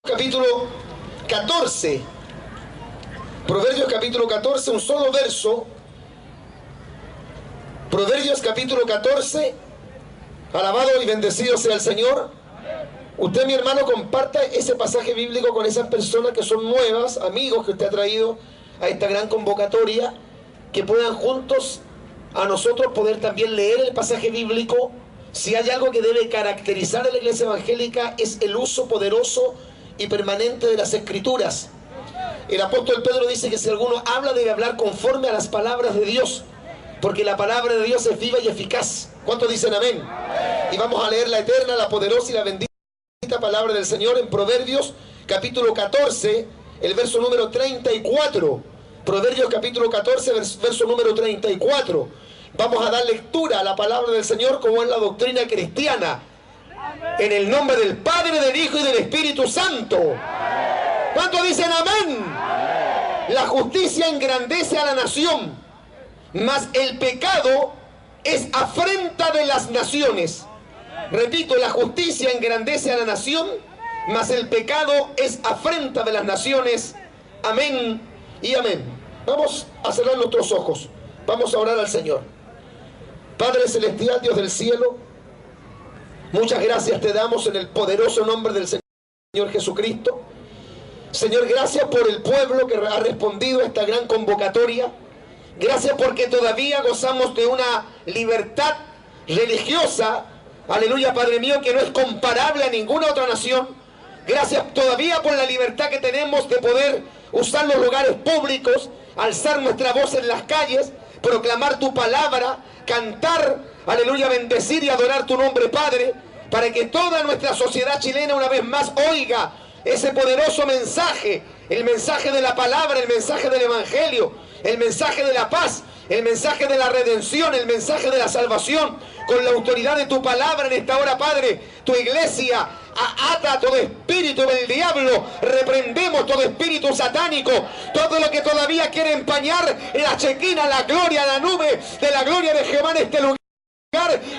Capítulo 14. Proverbios capítulo 14, un solo verso. Proverbios capítulo 14. Alabado y bendecido sea el Señor. Usted, mi hermano, comparta ese pasaje bíblico con esas personas que son nuevas, amigos que usted ha traído a esta gran convocatoria, que puedan juntos a nosotros poder también leer el pasaje bíblico. Si hay algo que debe caracterizar a la iglesia evangélica es el uso poderoso y permanente de las escrituras. El apóstol Pedro dice que si alguno habla debe hablar conforme a las palabras de Dios, porque la palabra de Dios es viva y eficaz. ¿Cuántos dicen amén? Y vamos a leer la eterna, la poderosa y la bendita palabra del Señor en Proverbios capítulo 14, el verso número 34. Proverbios capítulo 14, verso número 34. Vamos a dar lectura a la palabra del Señor como es la doctrina cristiana. En el nombre del Padre, del Hijo y del Espíritu Santo. ¿Cuántos dicen amén? La justicia engrandece a la nación, mas el pecado es afrenta de las naciones. Repito, la justicia engrandece a la nación, mas el pecado es afrenta de las naciones. Amén y amén. Vamos a cerrar nuestros ojos. Vamos a orar al Señor. Padre celestial, Dios del cielo, muchas gracias te damos en el poderoso nombre del Señor Jesucristo. Señor, gracias por el pueblo que ha respondido a esta gran convocatoria. Gracias porque todavía gozamos de una libertad religiosa, aleluya, Padre mío, que no es comparable a ninguna otra nación. Gracias todavía por la libertad que tenemos de poder usar los lugares públicos, alzar nuestra voz en las calles, proclamar tu palabra, cantar, aleluya, bendecir y adorar tu nombre, Padre, para que toda nuestra sociedad chilena una vez más oiga ese poderoso mensaje, el mensaje de la palabra, el mensaje del evangelio, el mensaje de la paz, el mensaje de la redención, el mensaje de la salvación, con la autoridad de tu palabra en esta hora, Padre. Tu iglesia ata todo espíritu del diablo, reprendemos todo espíritu satánico, todo lo que todavía quiere empañar la chequina, la gloria, la nube de la gloria de Jehová en este lugar.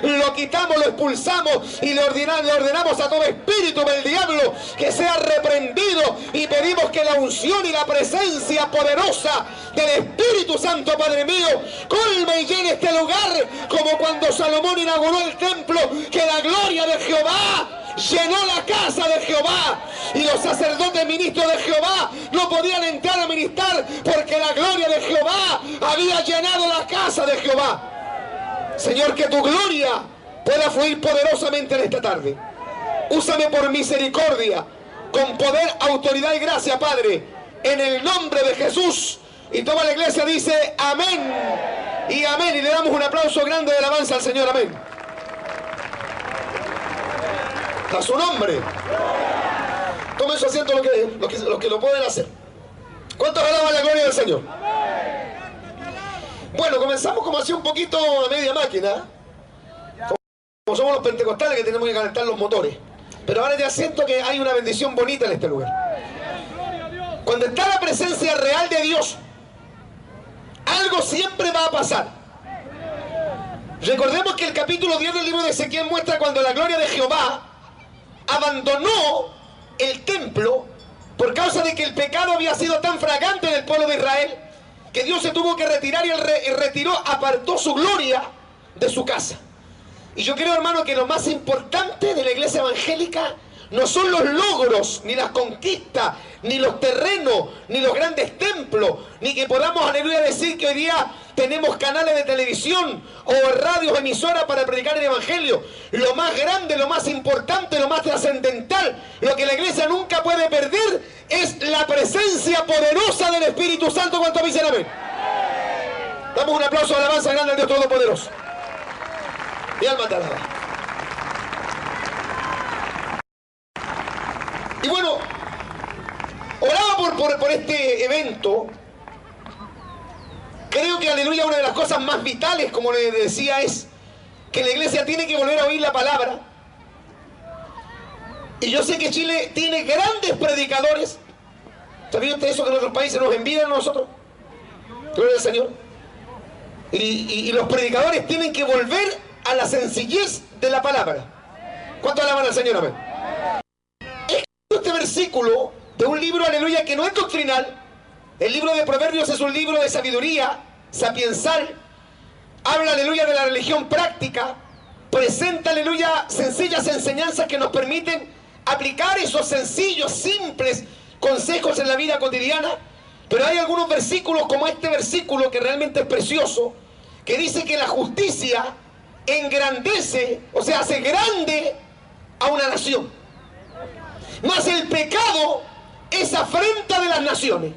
Lo quitamos, lo expulsamos y le ordenamos a todo espíritu del diablo que sea reprendido, y pedimos que la unción y la presencia poderosa del Espíritu Santo, Padre mío, colme y llene este lugar como cuando Salomón inauguró el templo, que la gloria de Jehová llenó la casa de Jehová y los sacerdotes ministros de Jehová no podían entrar a ministrar porque la gloria de Jehová había llenado la casa de Jehová. Señor, que tu gloria pueda fluir poderosamente en esta tarde. Úsame por misericordia, con poder, autoridad y gracia, Padre, en el nombre de Jesús. Y toda la iglesia dice amén y amén. Y le damos un aplauso grande de alabanza al Señor. Amén. A su nombre. Tomen su asiento los que lo pueden hacer. ¿Cuántos alaban la gloria del Señor? Bueno, comenzamos como así un poquito a media máquina. Como somos los pentecostales que tenemos que calentar los motores. Pero ahora ya siento que hay una bendición bonita en este lugar. Cuando está la presencia real de Dios, algo siempre va a pasar. Recordemos que el capítulo 10 del libro de Ezequiel muestra cuando la gloria de Jehová abandonó el templo por causa de que el pecado había sido tan fragante en el pueblo de Israel, que Dios se tuvo que retirar, y el retiró, apartó su gloria de su casa. Y yo creo, hermano, que lo más importante de la iglesia evangélica no son los logros, ni las conquistas, ni los terrenos, ni los grandes templos, ni que podamos, aleluya, decir que hoy día tenemos canales de televisión o radios emisoras para predicar el evangelio. Lo más grande, lo más importante, lo más trascendental, lo que la iglesia nunca puede perder es la presencia poderosa del Espíritu Santo. ¿Cuántos dicen amén? Damos un aplauso de alabanza grande al Dios Todopoderoso. Mi alma te alaba. Y bueno, oraba por este evento. Creo que, aleluya, una de las cosas más vitales, como le decía, es que la iglesia tiene que volver a oír la palabra. Y yo sé que Chile tiene grandes predicadores. ¿Sabía usted eso, que en otros países nos envían a nosotros? Gloria al Señor. Y los predicadores tienen que volver a la sencillez de la palabra. ¿Cuánto alaban al Señor? Amén. Este versículo de un libro, aleluya, que no es doctrinal. El libro de Proverbios es un libro de sabiduría sapiensal. Habla, aleluya, de la religión práctica. Presenta, aleluya, sencillas enseñanzas que nos permiten aplicar esos sencillos, simples consejos en la vida cotidiana. Pero hay algunos versículos, como este versículo, que realmente es precioso, que dice que la justicia engrandece, o sea, hace grande a una nación. Mas el pecado es afrenta de las naciones.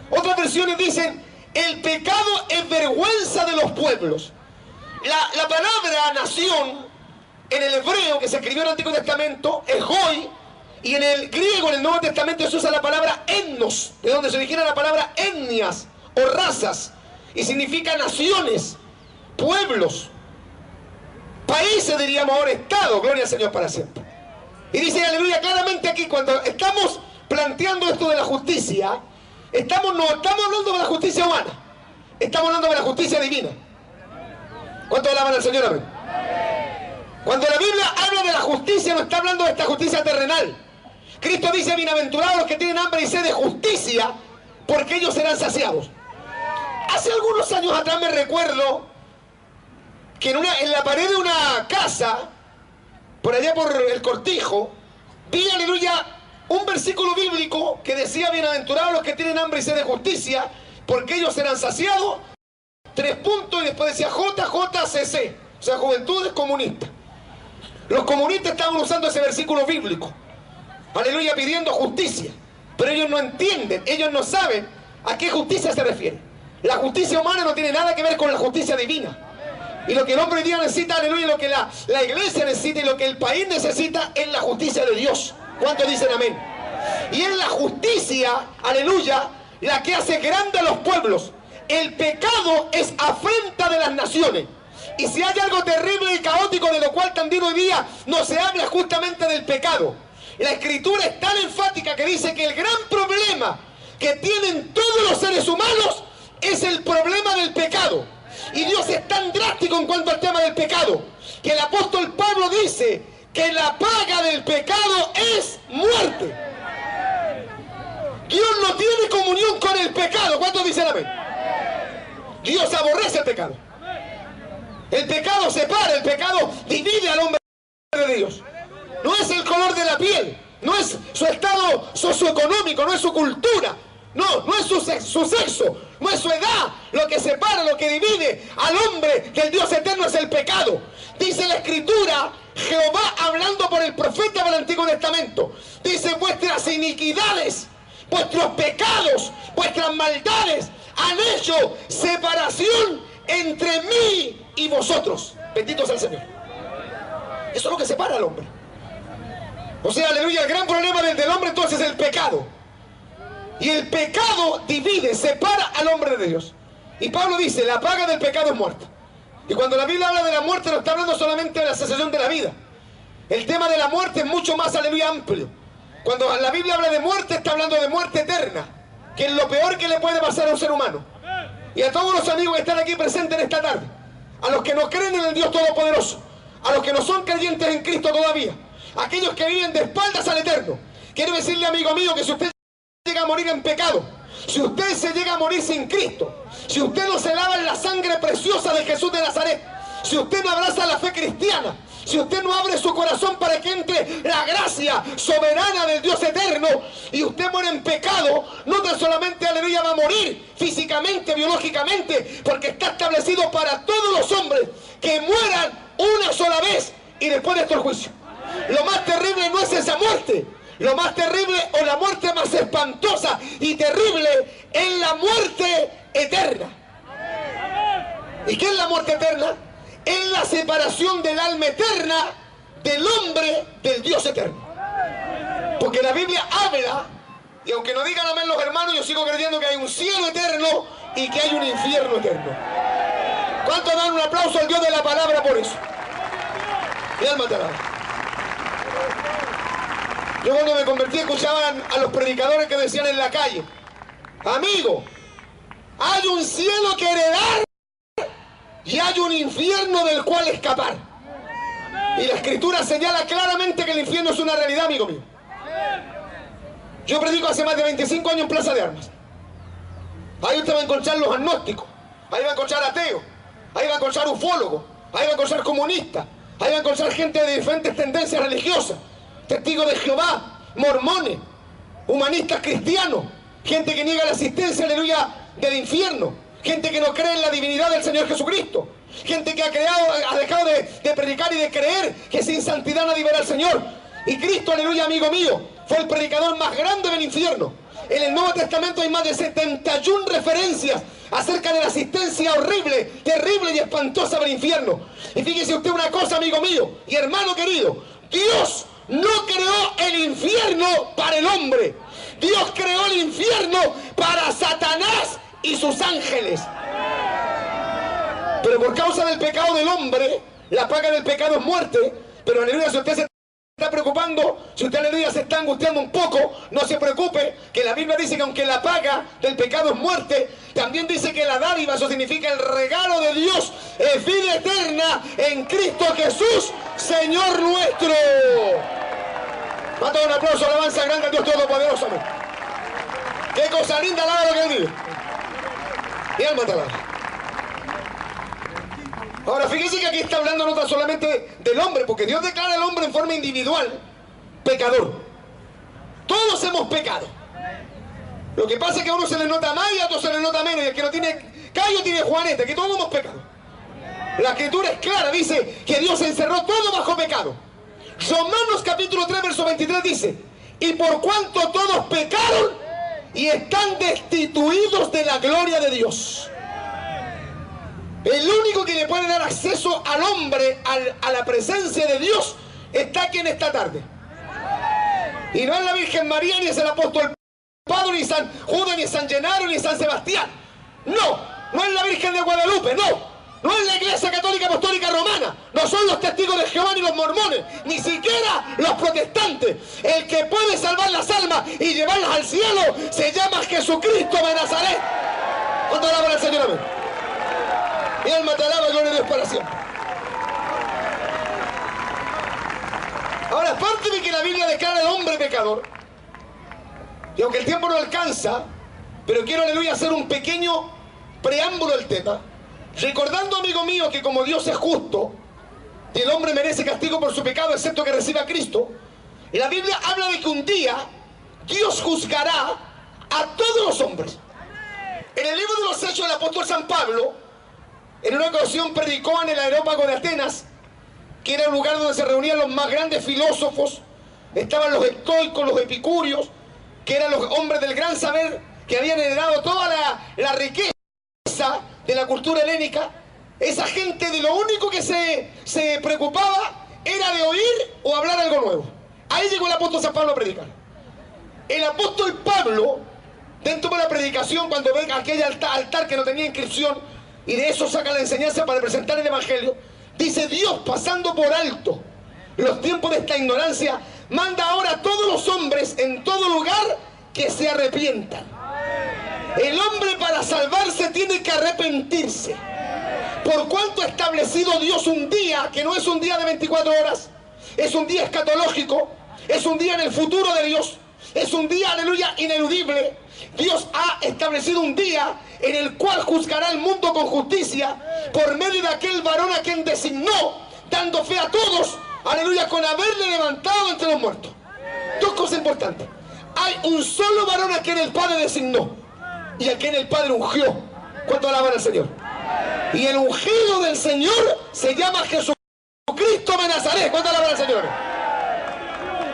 Otras versiones dicen, el pecado es vergüenza de los pueblos. La palabra nación, en el hebreo que se escribió en el Antiguo Testamento, es goy, y en el griego, en el Nuevo Testamento, se usa la palabra etnos, de donde se origina la palabra etnias o razas, y significa naciones, pueblos, países, diríamos ahora, estado, gloria al Señor para siempre. Y dice, aleluya, claramente aquí, cuando estamos planteando esto de la justicia, no estamos hablando de la justicia humana, estamos hablando de la justicia divina. ¿Cuánto alaban al Señor? Amén. Cuando la Biblia habla de la justicia, no está hablando de esta justicia terrenal. Cristo dice, bienaventurados los que tienen hambre y sed de justicia, porque ellos serán saciados. Hace algunos años atrás me recuerdo que en la pared de una casa, por allá por el Cortijo, vi, aleluya, un versículo bíblico que decía, bienaventurados los que tienen hambre y sed de justicia, porque ellos serán saciados. 3 puntos, y después decía JJCC, o sea, Juventudes Comunistas. Los comunistas estaban usando ese versículo bíblico, aleluya, pidiendo justicia, pero ellos no entienden, ellos no saben a qué justicia se refiere. La justicia humana no tiene nada que ver con la justicia divina. Y lo que el hombre hoy día necesita, aleluya, lo que la iglesia necesita y lo que el país necesita es la justicia de Dios. ¿Cuántos dicen amén? Y es la justicia, aleluya, la que hace grande a los pueblos. El pecado es afrenta de las naciones. Y si hay algo terrible y caótico de lo cual también hoy día no se habla justamente del pecado. La Escritura es tan enfática que dice que el gran problema que tienen todos los seres humanos es el problema del pecado. Y Dios es tan drástico en cuanto al tema del pecado, que el apóstol Pablo dice que la paga del pecado es muerte. Dios no tiene comunión con el pecado. ¿Cuántos dicen amén? Dios aborrece el pecado. El pecado separa, el pecado divide al hombre de Dios. No es el color de la piel, no es su estado socioeconómico, no es su cultura, no es su sexo, no es su edad. Lo que separa, lo que divide al hombre del Dios eterno es el pecado. Dice la Escritura, Jehová hablando por el profeta del Antiguo Testamento, dice, vuestras iniquidades, vuestros pecados, vuestras maldades han hecho separación entre mí y vosotros. Bendito sea el Señor. Eso es lo que separa al hombre. O sea, aleluya, el gran problema del hombre entonces es el pecado. Y el pecado divide, separa al hombre de Dios. Y Pablo dice, la paga del pecado es muerte. Y cuando la Biblia habla de la muerte, no está hablando solamente de la cesación de la vida. El tema de la muerte es mucho más, aleluya, amplio. Cuando la Biblia habla de muerte, está hablando de muerte eterna, que es lo peor que le puede pasar a un ser humano. Y a todos los amigos que están aquí presentes en esta tarde, a los que no creen en el Dios Todopoderoso, a los que no son creyentes en Cristo todavía, aquellos que viven de espaldas al Eterno, quiero decirle, amigo mío, que si usted llega a morir en pecado, si usted se llega a morir sin Cristo, si usted no se lava en la sangre preciosa de Jesús de Nazaret, si usted no abraza la fe cristiana, si usted no abre su corazón para que entre la gracia soberana del Dios eterno, y usted muere en pecado, no tan solamente, aleluya, va a morir físicamente, biológicamente, porque está establecido para todos los hombres que mueran una sola vez y después de esto el juicio. Lo más terrible no es esa muerte. Lo más terrible, o la muerte más espantosa y terrible, es la muerte eterna. ¿Y qué es la muerte eterna? Es la separación del alma eterna del hombre del Dios eterno. Porque la Biblia habla, y aunque no digan amén los hermanos, yo sigo creyendo que hay un cielo eterno y que hay un infierno eterno. ¿Cuántos dan un aplauso al Dios de la palabra por eso? Mi alma te alaba. Yo cuando me convertí escuchaban a los predicadores que decían en la calle, amigo, hay un cielo que heredar y hay un infierno del cual escapar. Y la Escritura señala claramente que el infierno es una realidad, amigo mío. Yo predico hace más de 25 años en Plaza de Armas. Ahí usted va a encontrar los agnósticos, ahí va a encontrar ateos, ahí va a encontrar ufólogos, ahí va a encontrar comunistas, ahí va a encontrar gente de diferentes tendencias religiosas, testigos de Jehová, mormones, humanistas cristianos, gente que niega la existencia, aleluya, del infierno, gente que no cree en la divinidad del Señor Jesucristo, gente que ha dejado de predicar y de creer que sin santidad nadie verá al Señor. Y Cristo, aleluya, amigo mío, fue el predicador más grande del infierno. En el Nuevo Testamento hay más de 71 referencias acerca de la asistencia horrible, terrible y espantosa del infierno. Y fíjese usted una cosa, amigo mío y hermano querido, Dios no creó el infierno para el hombre. Dios creó el infierno para Satanás y sus ángeles. Pero por causa del pecado del hombre, la paga del pecado es muerte. Pero aleluya, si usted se está preocupando, si usted aleluya se está angustiando un poco, no se preocupe, que la Biblia dice que aunque la paga del pecado es muerte, también dice que la dádiva, eso significa el regalo de Dios, es vida eterna en Cristo Jesús, Señor nuestro. Mata un aplauso, alabanza grande a Dios Todopoderoso. Qué cosa linda, alaba lo que Él dice. Y alma te alaba. Ahora fíjese que aquí está hablando no tan solamente del hombre, porque Dios declara al hombre en forma individual pecador. Todos hemos pecado. Lo que pasa es que a uno se le nota más y a otro se le nota menos, y el que no tiene callo tiene juanete, que todos hemos pecado. La escritura es clara, dice que Dios encerró todo bajo pecado. Romanos capítulo 3 verso 23 dice: y por cuanto todos pecaron y están destituidos de la gloria de Dios. El único que le puede dar acceso al hombre a la presencia de Dios está aquí en esta tarde. Y no es la Virgen María, ni es el apóstol Pablo, ni San Judas, ni San Genaro, ni San Sebastián. No, no es la Virgen de Guadalupe, no es la Iglesia Católica Apostólica Romana, no son los testigos de Jehová ni los mormones, ni siquiera los protestantes. El que puede salvar las almas y llevarlas al cielo se llama Jesucristo de Nazaret. ¿Cuánto alaban al Señor? Amén. Mi alma te alaba, gloria a Dios para siempre. Ahora, aparte de que la Biblia declara al hombre pecador, y aunque el tiempo no alcanza, pero quiero, aleluya, hacer un pequeño preámbulo al tema, recordando, amigo mío, que como Dios es justo, y el hombre merece castigo por su pecado, excepto que reciba a Cristo, la Biblia habla de que un día Dios juzgará a todos los hombres. En el libro de los Hechos del apóstol San Pablo, en una ocasión predicó en el Areópago de Atenas, que era el lugar donde se reunían los más grandes filósofos. Estaban los estoicos, los epicúreos, que eran los hombres del gran saber, que habían heredado toda la riqueza de la cultura helénica. Esa gente de lo único que se preocupaba era de oír o hablar algo nuevo. Ahí llegó el apóstol San Pablo a predicar. El apóstol Pablo, dentro de la predicación, cuando ve aquel altar que no tenía inscripción, y de eso saca la enseñanza para presentar el evangelio, dice: Dios, pasando por alto los tiempos de esta ignorancia, manda ahora a todos los hombres en todo lugar que se arrepientan. El hombre para salvarse tiene que arrepentirse. Por cuanto ha establecido Dios un día, que no es un día de 24 horas, es un día escatológico, es un día en el futuro de Dios, es un día, aleluya, ineludible. Dios ha establecido un día en el cual juzgará el mundo con justicia por medio de aquel varón a quien designó, dando fe a todos, aleluya, con haberle levantado entre los muertos. Dos cosas importantes: hay un solo varón a quien el Padre designó y a quien el Padre ungió. ¿Cuánto alaban al Señor? Y el ungido del Señor se llama Jesucristo de Nazaret. ¿Cuánto alaban al Señor?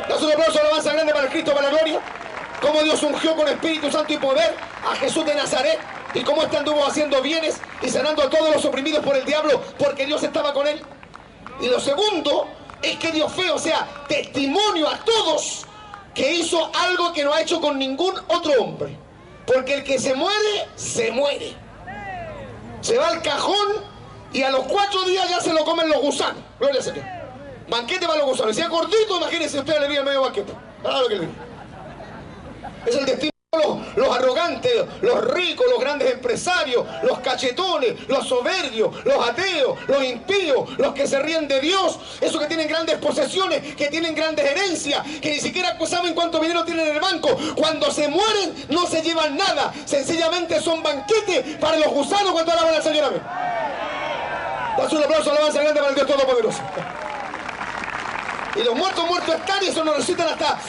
Das un aplauso, alabanza grande para el Cristo, para la gloria. Cómo Dios ungió con Espíritu Santo y poder a Jesús de Nazaret, y cómo éste anduvo haciendo bienes y sanando a todos los oprimidos por el diablo, porque Dios estaba con él. Y lo segundo es que dio fe, o sea, testimonio a todos, que hizo algo que no ha hecho con ningún otro hombre. Porque el que se muere, se muere. Se va al cajón y a los 4 días ya se lo comen los gusanos. Gloria al Señor. Banquete para los gusanos. Y si es gordito, imagínense usted, le viene medio banquete. Ah, lo que le digo. Es el destino los arrogantes, los ricos, los grandes empresarios, los cachetones, los soberbios, los ateos, los impíos, los que se ríen de Dios, esos que tienen grandes posesiones, que tienen grandes herencias, que ni siquiera saben cuánto dinero tienen en el banco. Cuando se mueren no se llevan nada, sencillamente son banquetes para los gusanos cuando alaban al Señor. Amén. Das un aplauso, alabanza grande para el Dios Todopoderoso. Y los muertos están, y eso nos resucitan hasta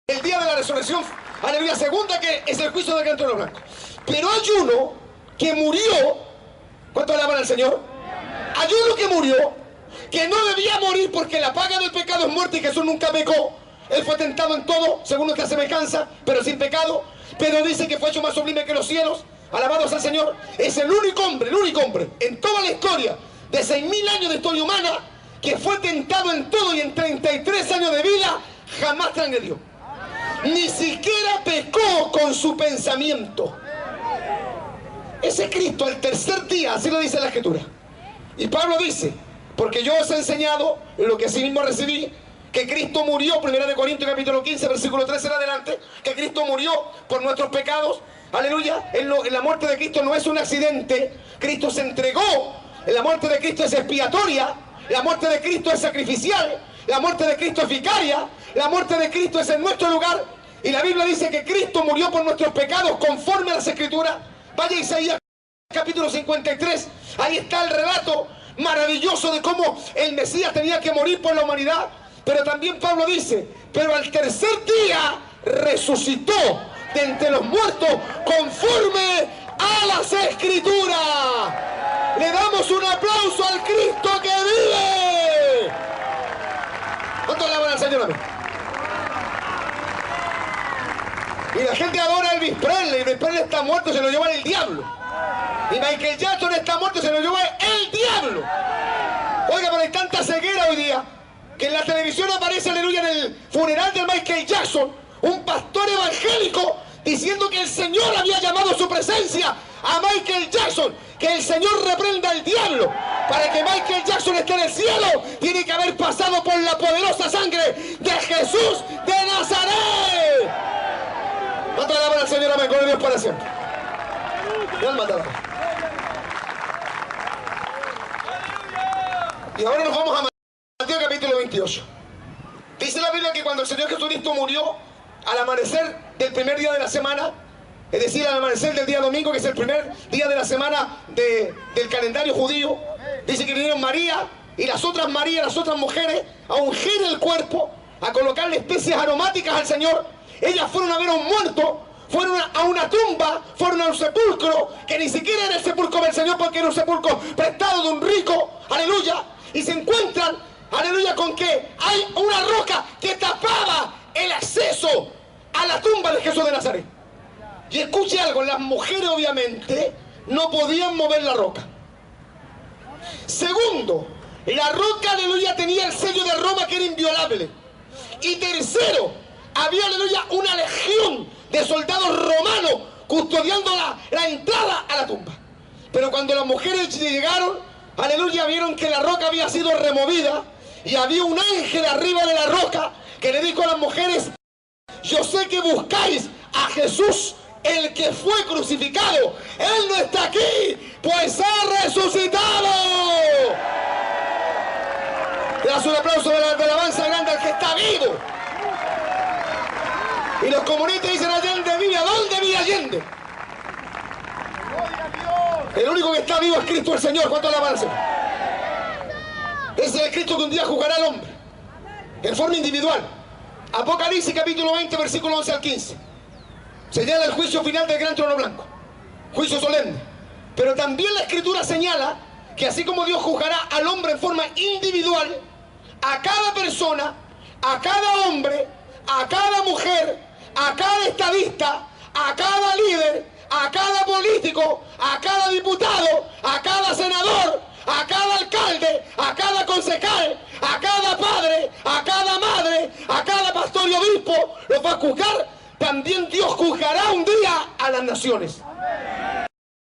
el día de la resurrección. Aleluya, segunda, que es el juicio del gran trono blanco. Pero hay uno que murió. ¿Cuánto alaban al Señor? Hay uno que murió, que no debía morir porque la paga del pecado es muerte, y Jesús nunca pecó. Él fue tentado en todo, según nuestra semejanza, pero sin pecado. Pero dice que fue hecho más sublime que los cielos. Alabados al Señor. Es el único hombre en toda la historia de 6.000 años de historia humana que fue tentado en todo, y en 33 años de vida jamás transgredió. Ni siquiera pecó con su pensamiento. Ese Cristo al tercer día, así lo dice la Escritura. Y Pablo dice: porque yo os he enseñado lo que así mismo recibí, que Cristo murió, 1 Corintios capítulo 15, versículo 13 en adelante, que Cristo murió por nuestros pecados. Aleluya. En la muerte de Cristo no es un accidente. Cristo se entregó. La muerte de Cristo es expiatoria. La muerte de Cristo es sacrificial. La muerte de Cristo es vicaria. La muerte de Cristo es en nuestro lugar. Y la Biblia dice que Cristo murió por nuestros pecados conforme a las Escrituras. Vaya a Isaías capítulo 53. Ahí está el relato maravilloso de cómo el Mesías tenía que morir por la humanidad. Pero también Pablo dice: pero al tercer día resucitó de entre los muertos conforme a las Escrituras. Le damos un aplauso al Cristo que vive. ¿Cuánto alaban al Señor? Y la gente adora a Elvis Presley. Elvis Presley está muerto, se lo lleva el diablo. Y Michael Jackson está muerto, se lo lleva el diablo. Oiga, pero hay tanta ceguera hoy día que en la televisión aparece, aleluya, en el funeral de Michael Jackson, un pastor evangélico diciendo que el Señor había llamado a su presencia a Michael Jackson, que el Señor reprenda al diablo. Para que Michael Jackson esté en el cielo, tiene que haber pasado por la poderosa sangre de Jesús de Nazaret. ¿Cuánto alaban al Señor? Amén. Gloria a Dios para siempre. Y ahora nos vamos a Mateo capítulo 28. Dice la Biblia que cuando el Señor Jesucristo murió, al amanecer del primer día de la semana, es decir, al amanecer del día domingo, que es el primer día de la semana del calendario judío, dice que vinieron María y las otras Marías, las otras mujeres, a ungir el cuerpo, a colocarle especies aromáticas al Señor. Ellas fueron a ver a un muerto, fueron a una tumba, fueron a un sepulcro, que ni siquiera era el sepulcro del Señor, porque era un sepulcro prestado de un rico, aleluya, y se encuentran, aleluya, con que hay una roca que tapaba el acceso a la tumba de Jesús de Nazaret. Y escuche algo, las mujeres obviamente no podían mover la roca. Segundo, la roca, aleluya, tenía el sello de Roma que era inviolable. Y tercero, había, aleluya, una legión de soldados romanos custodiando la entrada a la tumba. Pero cuando las mujeres llegaron, aleluya, vieron que la roca había sido removida y había un ángel arriba de la roca que le dijo a las mujeres: yo sé que buscáis a Jesús, el que fue crucificado. Él no está aquí, pues ha resucitado. Le das un aplauso de la alabanza grande al que está vivo. Y los comunistas dicen: Allende vive. ¿A dónde vive Allende? El único que está vivo es Cristo el Señor. ¿Cuánto alabanza? Ese es el Cristo que un día juzgará al hombre en forma individual. Apocalipsis capítulo 20, versículo 11 al 15. Señala el juicio final del gran trono blanco. Juicio solemne. Pero también la Escritura señala que así como Dios juzgará al hombre en forma individual, a cada persona, a cada hombre, a cada mujer, a cada estadista, a cada líder, a cada político, a cada diputado, a cada senador, a cada alcalde, a cada concejal, a cada padre, a cada madre, a cada pastor y obispo, los va a juzgar. También Dios juzgará un día a las naciones.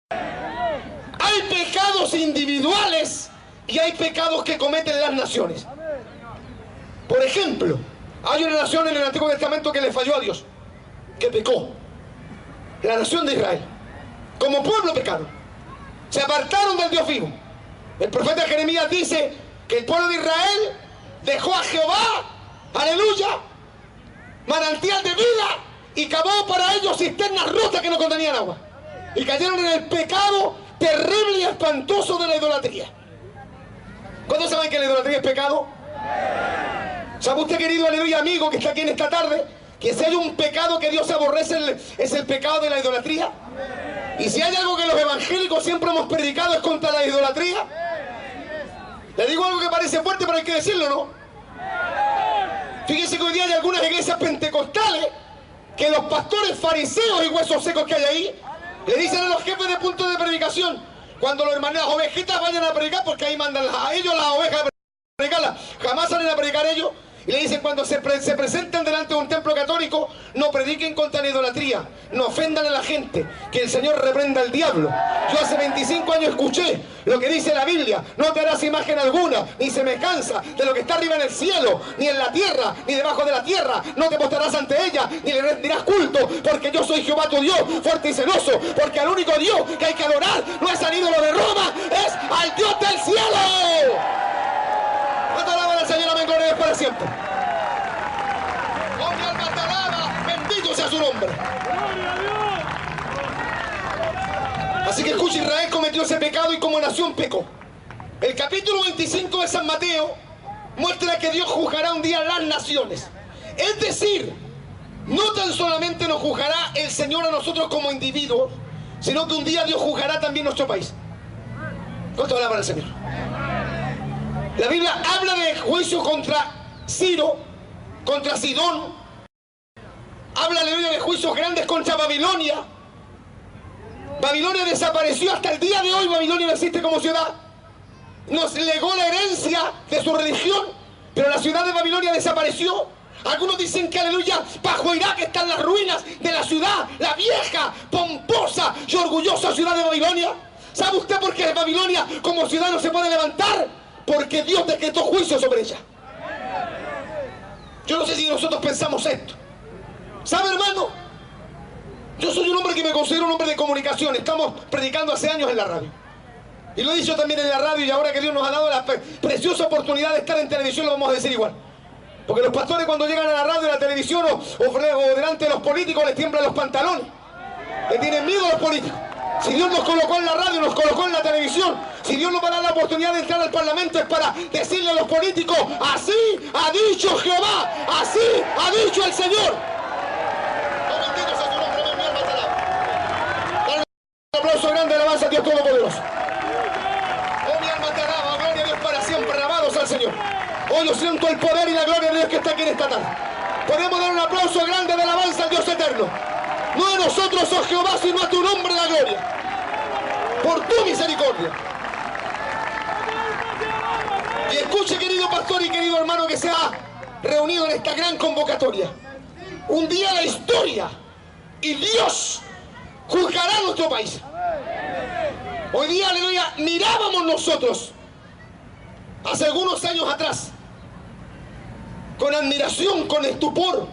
Hay pecados individuales y hay pecados que cometen las naciones. Por ejemplo, hay una nación en el Antiguo Testamento que le falló a Dios, que pecó. La nación de Israel, como pueblo pecaron, se apartaron del Dios vivo. El profeta Jeremías dice que el pueblo de Israel dejó a Jehová, aleluya, manantial de vida, y cavó para ellos cisternas rotas que no contenían agua, y cayeron en el pecado terrible y espantoso de la idolatría. ¿Cuántos saben que la idolatría es pecado? ¿Sabe usted, querido, aleluya, amigo que está aquí en esta tarde, que si hay un pecado que Dios aborrece es el pecado de la idolatría? Y si hay algo que los evangélicos siempre hemos predicado es contra la idolatría. Le digo algo que parece fuerte, pero hay que decirlo, ¿no? Fíjense que hoy día hay algunas iglesias pentecostales que los pastores fariseos y huesos secos que hay ahí le dicen a los jefes de punto de predicación, cuando los hermanos, las ovejitas vayan a predicar, porque ahí mandan a ellos las ovejas a predicarlas, jamás salen a predicar ellos. Y le dicen, cuando se presenten delante de un templo católico, no prediquen contra la idolatría, no ofendan a la gente, que el Señor reprenda al diablo. Yo hace 25 años escuché lo que dice la Biblia: no te harás imagen alguna, ni semejanza de lo que está arriba en el cielo, ni en la tierra, ni debajo de la tierra. No te postrarás ante ella, ni le rendirás culto, porque yo soy Jehová tu Dios, fuerte y celoso. Porque al único Dios que hay que adorar no es al ídolo de Roma, es al Dios del cielo. ¿Cuánto alaban al Señor? Amén, gloria a Dios para siempre. Oh, mi alma te alaba, bendito sea su nombre. Así que escucha, Israel cometió ese pecado y como nación pecó. El capítulo 25 de San Mateo muestra que Dios juzgará un día las naciones. Es decir, no tan solamente nos juzgará el Señor a nosotros como individuos, sino que un día Dios juzgará también nuestro país. ¿Cuánto alaban al Señor? La Biblia habla de juicio contra Ciro, contra Sidón. Habla, aleluya, de juicios grandes contra Babilonia. Babilonia desapareció, hasta el día de hoy Babilonia no existe como ciudad. Nos legó la herencia de su religión, pero la ciudad de Babilonia desapareció. Algunos dicen que, aleluya, bajo Irak están las ruinas de la ciudad, la vieja, pomposa y orgullosa ciudad de Babilonia. ¿Sabe usted por qué Babilonia como ciudad no se puede levantar? Porque Dios decretó juicio sobre ella. Yo no sé si nosotros pensamos esto. ¿Sabe, hermano? Yo soy un hombre que me considero un hombre de comunicación. Estamos predicando hace años en la radio. Y lo he dicho también en la radio, y ahora que Dios nos ha dado la preciosa oportunidad de estar en televisión, lo vamos a decir igual. Porque los pastores, cuando llegan a la radio, a la televisión o delante de los políticos, les tiemblan los pantalones. Le tienen miedo a los políticos. Si Dios nos colocó en la radio, nos colocó en la televisión, si Dios nos va a dar la oportunidad de entrar al Parlamento, es para decirle a los políticos: así ha dicho Jehová, así ha dicho el Señor. Oh, bendito sea tu nombre, mi alma te alaba. Dale un aplauso grande, alabanza a Dios Todopoderoso. Oh, mi alma te alaba, gloria a Dios para siempre, alabados al Señor. Hoy yo siento el poder y la gloria de Dios que está aquí en esta tarde. Podemos dar un aplauso grande de alabanza al Dios eterno. No a nosotros, oh Jehová, sino a tu nombre la gloria, por tu misericordia. Y escuche, querido pastor y querido hermano que se ha reunido en esta gran convocatoria. Un día la historia y Dios juzgará a nuestro país. Hoy día, aleluya, mirábamos nosotros hace algunos años atrás con admiración, con estupor,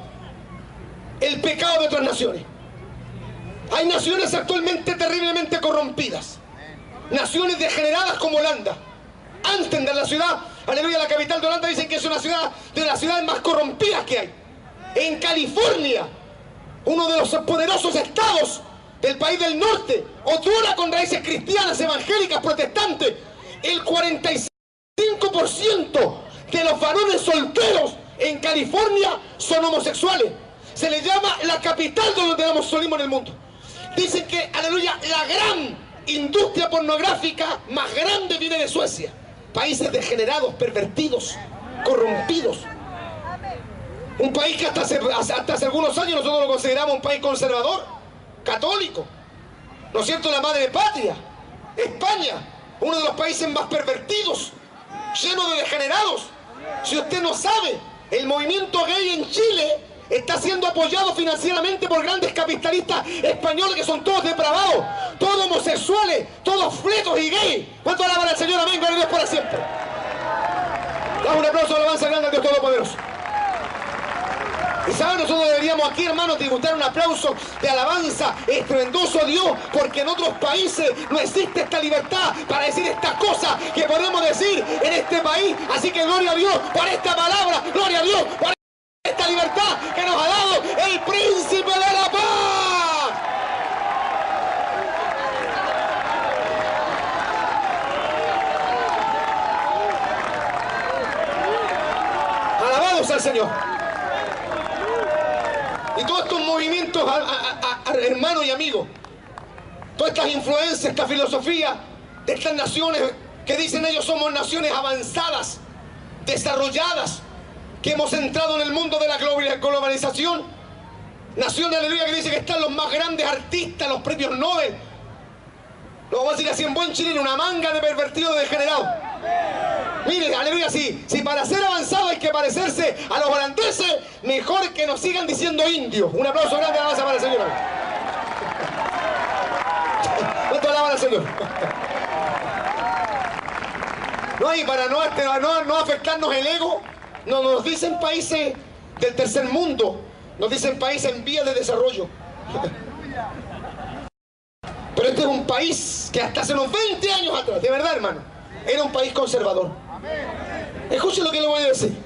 el pecado de otras naciones. Hay naciones actualmente terriblemente corrompidas, naciones degeneradas como Holanda. Amsterdam, la ciudad, aleluya, la capital de Holanda, dicen que es una ciudad de las ciudades más corrompidas que hay. En California, uno de los poderosos estados del país del norte, otrora con raíces cristianas, evangélicas, protestantes, el 45% de los varones solteros en California son homosexuales. Se le llama la capital del homosolismo en el mundo. Dicen que, aleluya, la gran industria pornográfica más grande viene de Suecia. Países degenerados, pervertidos, corrompidos. Un país que hasta hace algunos años nosotros lo consideramos un país conservador, católico. ¿No es cierto? La madre patria, España, uno de los países más pervertidos, lleno de degenerados. Si usted no sabe, el movimiento gay en Chile está siendo apoyado financieramente por grandes capitalistas españoles que son todos depravados, todos homosexuales, todos fletos y gays. ¿Cuánto alaban al Señor? Amén, gloria a Dios para siempre. Damos un aplauso de alabanza grande al Dios Todopoderoso. Y saben, nosotros deberíamos aquí, hermanos, tributarar un aplauso de alabanza estruendoso a Dios, porque en otros países no existe esta libertad para decir estas cosas que podemos decir en este país. Así que gloria a Dios por esta palabra, gloria a Dios por esta libertad que nos ha dado el Príncipe de la Paz. Alabados al Señor. Y todos estos movimientos, hermanos y amigos, todas estas influencias, esta filosofía de estas naciones que dicen ellos somos naciones avanzadas, desarrolladas, que hemos entrado en el mundo de la globalización, naciones, aleluya, que dicen que están los más grandes artistas, los premios Nobel. Lo vamos a decir así en buen chileno, una manga de pervertidos degenerados. Mire, aleluya, si para ser avanzado hay que parecerse a los holandeses, mejor que nos sigan diciendo indios. Un aplauso grande, alabanza para el Señor. ¿Cuánto alaban al Señor? No, y para no afectarnos el ego, no nos dicen países del tercer mundo, nos dicen países en vías de desarrollo. Pero este es un país que hasta hace unos 20 años atrás, de verdad, hermano, era un país conservador. Escuchen lo que le voy a decir.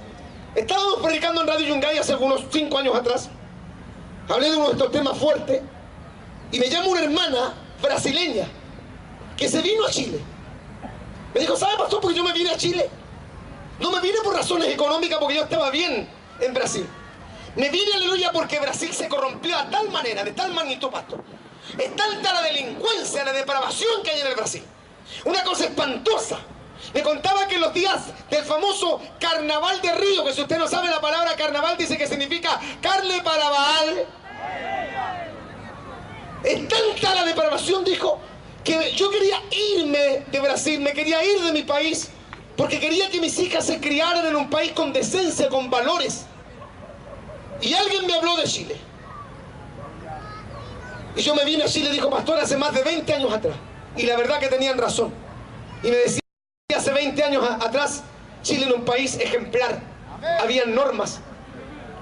Estábamos predicando en Radio Yungay hace unos 5 años atrás. Hablé de uno de estos temas fuertes y me llama una hermana brasileña que se vino a Chile. Me dijo, ¿sabe, pastor, por qué yo me vine a Chile? No me vine por razones económicas, porque yo estaba bien en Brasil. Me vine, aleluya, porque Brasil se corrompió a tal manera, de tal magnitud, pastor. Es tanta la delincuencia, la depravación que hay en el Brasil. Una cosa espantosa. Me contaba que en los días del famoso Carnaval de Río, que si usted no sabe la palabra carnaval, dice que significa carne para Baal. Es tanta la depravación, dijo, que yo quería irme de Brasil, me quería ir de mi país, porque quería que mis hijas se criaran en un país con decencia, con valores. Y alguien me habló de Chile. Y yo me vine a Chile, dijo, pastor, hace más de 20 años atrás. Y la verdad que tenían razón. Y me decía, hace 20 años atrás, Chile era un país ejemplar. Habían normas.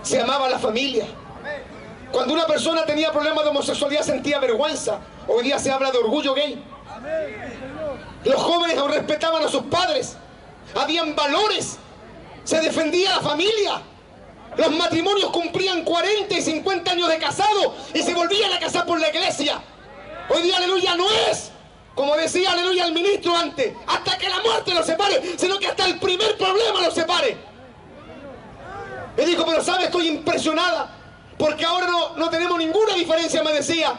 Se amaba la familia. Cuando una persona tenía problemas de homosexualidad sentía vergüenza. Hoy día se habla de orgullo gay. Los jóvenes respetaban a sus padres. Habían valores. Se defendía la familia. Los matrimonios cumplían 40 y 50 años de casado y se volvían a casar por la iglesia. Hoy día, aleluya, no es, como decía, aleluya, el ministro antes, hasta que la muerte los separe, sino que hasta el primer problema los separe. Me dijo, pero ¿sabe? Estoy impresionada, porque ahora no tenemos ninguna diferencia, me decía,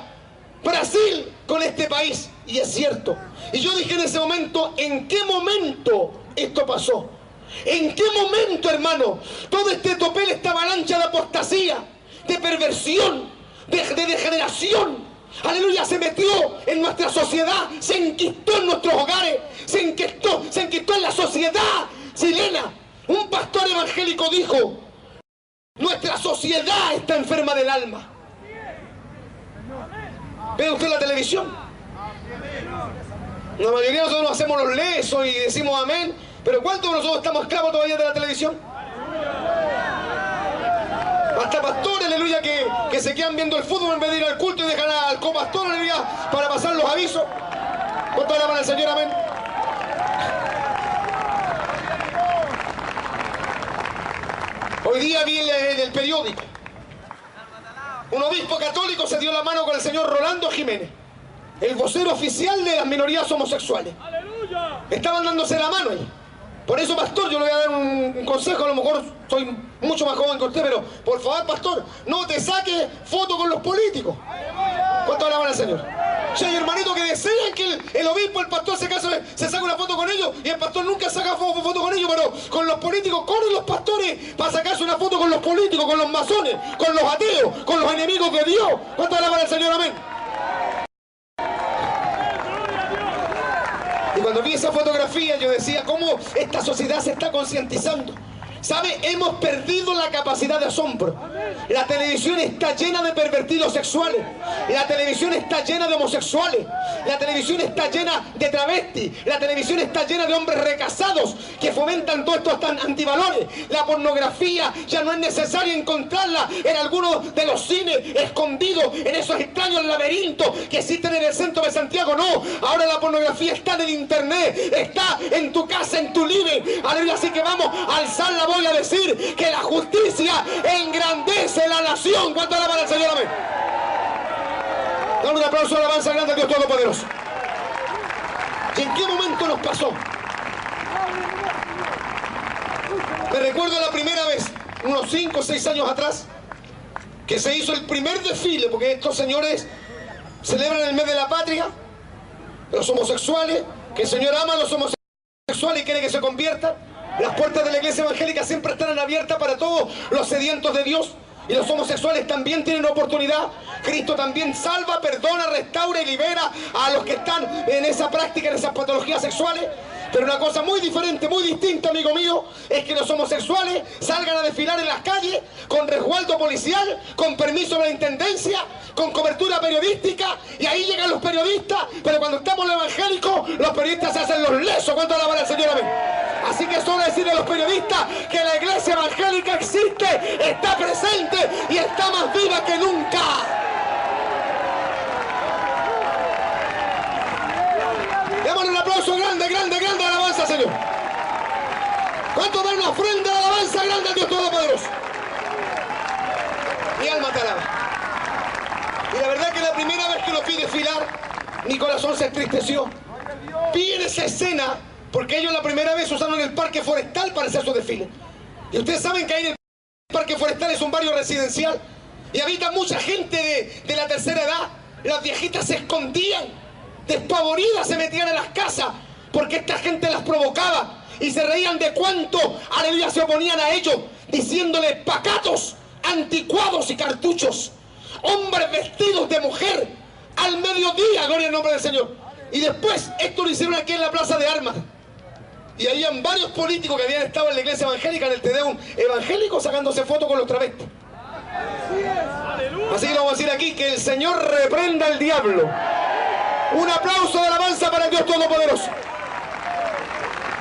Brasil con este país. Y es cierto. Y yo dije en ese momento, ¿en qué momento esto pasó? ¿En qué momento, hermano, todo este topel, esta avalancha de apostasía, de perversión, de degeneración, aleluya, se metió en nuestra sociedad, se enquistó en nuestros hogares, se enquistó en la sociedad chilena? Un pastor evangélico dijo, nuestra sociedad está enferma del alma. ¿Ve usted la televisión? La mayoría de nosotros hacemos los lesos y decimos amén, pero ¿cuántos de nosotros estamos esclavos todavía de la televisión? Hasta pastores, aleluya, que se quedan viendo el fútbol en vez de ir al culto y dejan al copastor, aleluya, para pasar los avisos. ¿Cuánto alaban al Señor? Amén. Hoy día vi en el periódico, un obispo católico se dio la mano con el señor Rolando Jiménez, el vocero oficial de las minorías homosexuales. Estaban dándose la mano ahí. Por eso, pastor, yo le voy a dar un consejo, a lo mejor soy mucho más joven que usted, pero por favor, pastor, no te saques foto con los políticos. ¿Cuánto alaban al Señor? Si hay hermanitos que desean que el obispo, el pastor se saque una foto con ellos, y el pastor nunca saca foto con ellos, pero con los políticos corren los pastores para sacarse una foto con los políticos, con los masones, con los ateos, con los enemigos de Dios. ¿Cuánto alaban al Señor? Amén. Y cuando vi esa fotografía yo decía, ¿cómo esta sociedad se está concientizando? ¿Sabe? Hemos perdido la capacidad de asombro. La televisión está llena de pervertidos sexuales. La televisión está llena de homosexuales. La televisión está llena de travestis. La televisión está llena de hombres recasados que fomentan todos estos antivalores. La pornografía ya no es necesario encontrarla en algunos de los cines escondidos en esos extraños laberintos que existen en el centro de Santiago. No, ahora la pornografía está en el internet, está en tu casa, en tu living. Aleluya, así que vamos a alzar la voy a decir que la justicia engrandece la nación. ¿Cuánto alaban al Señor? Amén. Dame un aplauso de alabanza grande a Dios Todopoderoso. ¿Y en qué momento nos pasó? Me recuerdo la primera vez, unos 5 o 6 años atrás, que se hizo el primer desfile, porque estos señores celebran el mes de la patria, los homosexuales, que el Señor ama a los homosexuales y quiere que se conviertan. Las puertas de la iglesia evangélica siempre están abiertas para todos los sedientos de Dios. Y los homosexuales también tienen oportunidad. Cristo también salva, perdona, restaura y libera a los que están en esa práctica, en esas patologías sexuales. Pero una cosa muy diferente, muy distinta, amigo mío, es que los homosexuales salgan a desfilar en las calles con resguardo policial, con permiso de la intendencia, con cobertura periodística, y ahí llegan los periodistas. Pero cuando estamos en los evangélicos, los periodistas se hacen los lesos. ¿Cuánto alaban al Señor? Amén. Así que solo decirle a los periodistas que la iglesia evangélica existe, está presente y está más viva que nunca. Démosle un aplauso grande, grande, grande, alabanza, Señor. ¿Cuánto dan una ofrenda de alabanza grande al Dios Todopoderoso? Mi alma te alaba. Y la verdad que la primera vez que lo vi desfilar, mi corazón se entristeció. Vi en esa escena, porque ellos la primera vez usaron el Parque Forestal para hacer su desfile. Y ustedes saben que ahí en el Parque Forestal es un barrio residencial y habita mucha gente de la tercera edad. Las viejitas se escondían, despavoridas se metían en las casas porque esta gente las provocaba y se reían de cuánto, aleluya, se oponían a ellos, diciéndole pacatos, anticuados y cartuchos. Hombres vestidos de mujer al mediodía, gloria al nombre del Señor. Y después esto lo hicieron aquí en la Plaza de Armas. Y habían varios políticos que habían estado en la iglesia evangélica, en el Tedeum evangélico, sacándose fotos con los travestis. Así que lo vamos a decir aquí, que el Señor reprenda al diablo. Un aplauso de alabanza para el Dios Todopoderoso.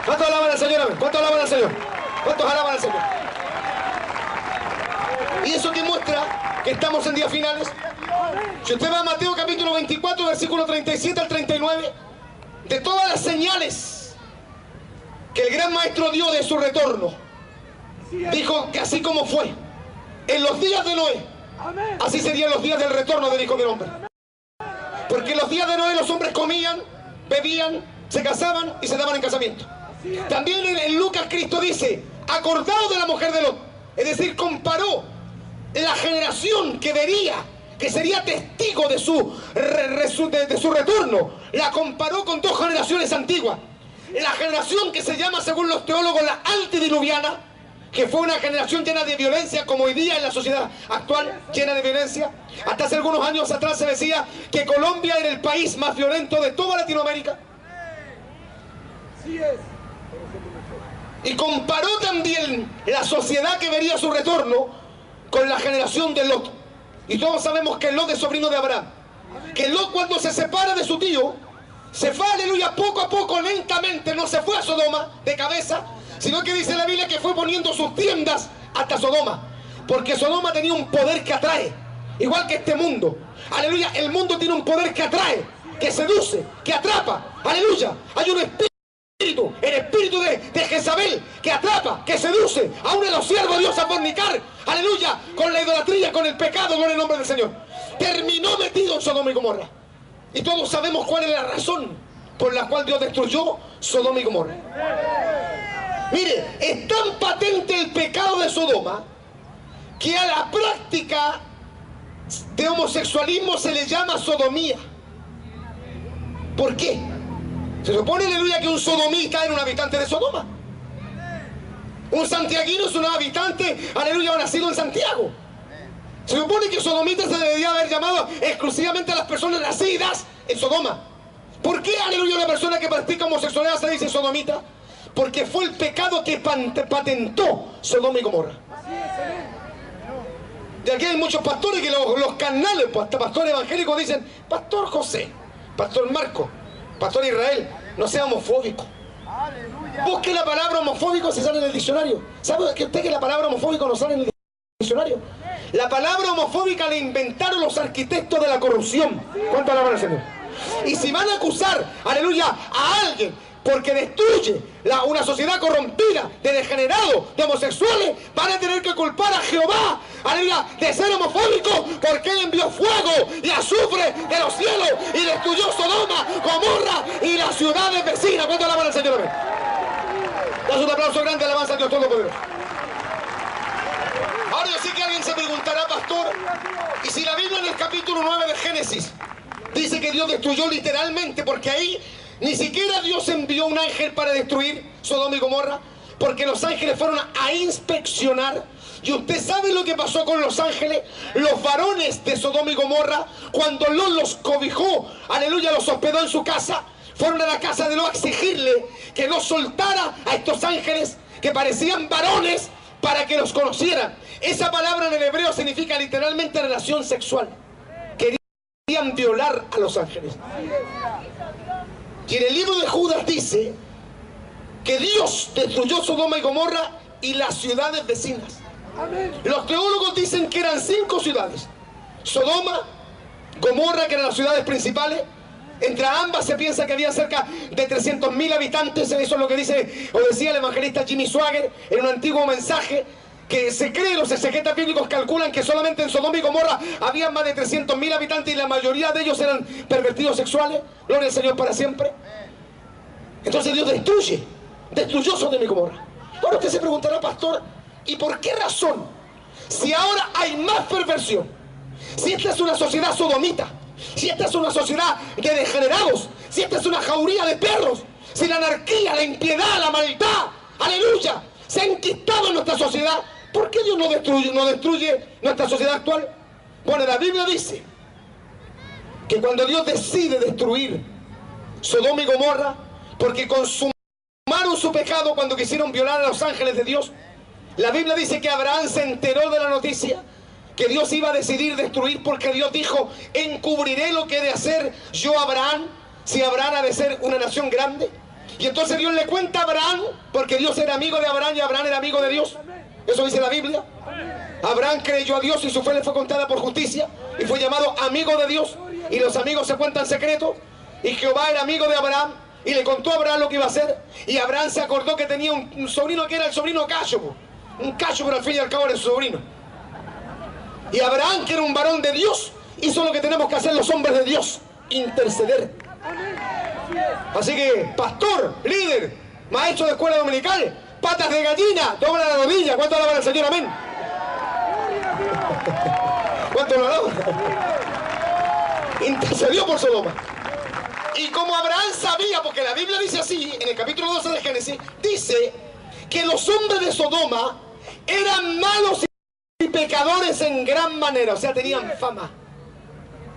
¿Cuántos alaban al Señor? ¿Cuántos alaban al Señor? ¿Cuántos alaban al Señor? Y eso que muestra que estamos en días finales. Si usted va a Mateo capítulo 24, versículo 37 al 39, de todas las señales que el gran maestro dio de su retorno, dijo que así como fue en los días de Noé, así serían los días del retorno del Hijo del Hombre. Porque en los días de Noé los hombres comían, bebían, se casaban y se daban en casamiento. También en Lucas Cristo dice, acordado de la mujer de Lot, es decir, comparó la generación que vería, que sería testigo de su retorno, la comparó con 2 generaciones antiguas. La generación que se llama, según los teólogos, la antediluviana, que fue una generación llena de violencia, como hoy día en la sociedad actual, llena de violencia. Hasta hace algunos años atrás se decía que Colombia era el país más violento de toda Latinoamérica. Y comparó también la sociedad que vería su retorno con la generación de Lot. Y todos sabemos que Lot es sobrino de Abraham. Que Lot, cuando se separa de su tío, se fue, aleluya, poco a poco, lentamente, no se fue a Sodoma de cabeza, sino que dice la Biblia que fue poniendo sus tiendas hasta Sodoma, porque Sodoma tenía un poder que atrae, igual que este mundo. Aleluya, el mundo tiene un poder que atrae, que seduce, que atrapa. Aleluya, hay un espíritu, el espíritu de Jezabel, que atrapa, que seduce aún a los siervos de Dios a fornicar. Aleluya, con la idolatría, con el pecado, con el nombre del Señor. Terminó metido en Sodoma y Gomorra. Y todos sabemos cuál es la razón por la cual Dios destruyó Sodoma y Gomorra. Mire, es tan patente el pecado de Sodoma que a la práctica de homosexualismo se le llama sodomía. ¿Por qué? Se supone, aleluya, que un sodomita era un habitante de Sodoma. Un santiaguino es un habitante, aleluya, nacido en Santiago. Se supone que sodomita se debería haber llamado exclusivamente a las personas nacidas en Sodoma. ¿Por qué, aleluya, una persona que practica homosexualidad se dice sodomita? porque fue el pecado que patentó Sodoma y Gomorra. De aquí hay muchos pastores que los canales, hasta pastores evangélicos dicen, Pastor José, Pastor Marco, Pastor Israel, no sea homofóbico. Busque la palabra homofóbico si sale en el diccionario. ¿Sabe que usted que la palabra homofóbico no sale en el diccionario? La palabra homofóbica la inventaron los arquitectos de la corrupción. ¿Cuánto alaban al Señor? Y si van a acusar, aleluya, a alguien porque destruye una sociedad corrompida, de degenerados, de homosexuales, van a tener que culpar a Jehová, aleluya, de ser homofóbico, porque él envió fuego y azufre de los cielos y destruyó Sodoma, Gomorra y las ciudades vecinas. ¿Cuánto alaban al Señor? Das un aplauso grande, alabanza a Dios Todopoderoso. Ahora yo sé que alguien se preguntará, pastor, y si la Biblia en el capítulo 9 de Génesis dice que Dios destruyó literalmente, porque ahí ni siquiera Dios envió un ángel para destruir Sodoma y Gomorra, porque los ángeles fueron a inspeccionar. Y usted sabe lo que pasó con los ángeles, los varones de Sodoma y Gomorra, cuando Lot los cobijó, aleluya, los hospedó en su casa, fueron a la casa de Lot a exigirle que no soltara a estos ángeles que parecían varones para que los conocieran. Esa palabra en el hebreo significa literalmente relación sexual. Querían violar a los ángeles. Y en el libro de Judas dice que Dios destruyó Sodoma y Gomorra y las ciudades vecinas. Los teólogos dicen que eran 5 ciudades: Sodoma, Gomorra, que eran las ciudades principales. Entre ambas se piensa que había cerca de 300.000 habitantes. Eso es lo que dice o decía el evangelista Jimmy Swaggart en un antiguo mensaje, que se cree, los exegetas bíblicos calculan que solamente en Sodoma y Gomorra había más de 300.000 habitantes y la mayoría de ellos eran pervertidos sexuales. Gloria al Señor para siempre. Entonces Dios destruyó Sodoma y Gomorra. Ahora usted se preguntará, pastor, ¿y por qué razón? Si ahora hay más perversión, si esta es una sociedad sodomita, si esta es una sociedad de degenerados, si esta es una jauría de perros, si la anarquía, la impiedad, la maldad, aleluya, se ha enquistado en nuestra sociedad, ¿por qué Dios no destruye nuestra sociedad actual? Bueno, la Biblia dice que cuando Dios decide destruir Sodoma y Gomorra, porque consumaron su pecado cuando quisieron violar a los ángeles de Dios, la Biblia dice que Abraham se enteró de la noticia que Dios iba a decidir destruir, porque Dios dijo, encubriré lo que he de hacer yo a Abraham, si Abraham ha de ser una nación grande. Y entonces Dios le cuenta a Abraham, porque Dios era amigo de Abraham y Abraham era amigo de Dios. Eso dice la Biblia. Abraham creyó a Dios y su fe le fue contada por justicia y fue llamado amigo de Dios. Y los amigos se cuentan secretos. Y Jehová era amigo de Abraham y le contó a Abraham lo que iba a hacer. Y Abraham se acordó que tenía un sobrino que era el sobrino Cacho. Un Cacho, pero al fin y al cabo era su sobrino. Y Abraham, que era un varón de Dios, hizo lo que tenemos que hacer los hombres de Dios: interceder. Así que, pastor, líder, maestro de escuela dominical, patas de gallina, dobla la rodilla. ¿Cuánto alaban al Señor? Amén. ¿Cuánto lo alaban? Intercedió por Sodoma. Y como Abraham sabía, porque la Biblia dice así, en el capítulo 12 de Génesis, dice que los hombres de Sodoma eran malos y pecadores en gran manera, o sea, tenían fama.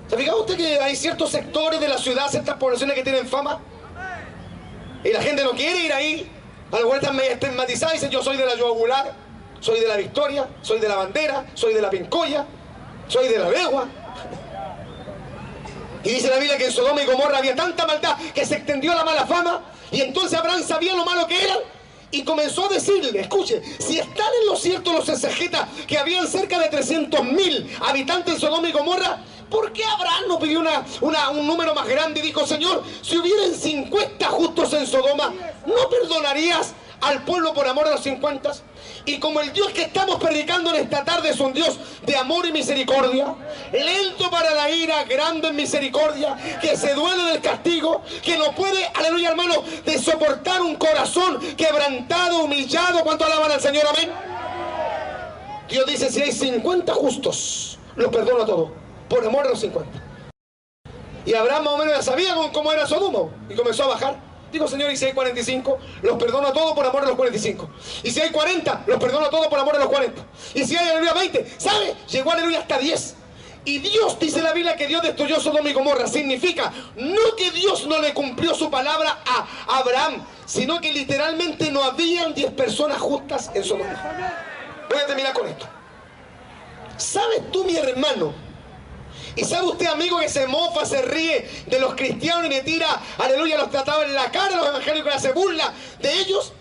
¿Se fija usted que hay ciertos sectores de la ciudad, ciertas poblaciones que tienen fama? Y la gente no quiere ir ahí. Algunas están estigmatizadas y dicen, yo soy de la yugular, soy de la Victoria, soy de la Bandera, soy de la Pincoya, soy de la Legua. Y dice la Biblia que en Sodoma y Gomorra había tanta maldad que se extendió la mala fama. Y entonces Abraham sabía lo malo que eran y comenzó a decirle, escuche, si están en lo cierto los exegetas que habían cerca de 300.000 habitantes en Sodoma y Gomorra, ¿por qué Abraham no pidió un número más grande y dijo, Señor, si hubieran 50 justos en Sodoma, ¿no perdonarías al pueblo por amor a los 50? Y como el Dios que estamos predicando en esta tarde es un Dios de amor y misericordia, lento para la ira, grande en misericordia, que se duele del castigo, que no puede, aleluya hermano, de soportar un corazón quebrantado, humillado. ¿Cuánto alaban al Señor? Amén. Dios dice, si hay 50 justos, los perdono a todos, por amor a los 50. Y Abraham más o menos ya sabía cómo era Sodoma y comenzó a bajar. Digo, Señor, y si hay 45, los perdono a todos por amor a los 45. Y si hay 40, los perdono a todos por amor a los 40. Y si hay, aleluya, 20, ¿sabe? Llegó, aleluya, hasta 10. Y Dios, dice la Biblia, que Dios destruyó Sodoma y Gomorra. Significa, no que Dios no le cumplió su palabra a Abraham, sino que literalmente no habían 10 personas justas en Sodoma. Voy a terminar con esto. ¿Sabes tú, mi hermano? Y sabe usted, amigo, que se mofa, se ríe de los cristianos y le tira, aleluya, los tratados en la cara, los evangélicos, hace burla de ellos,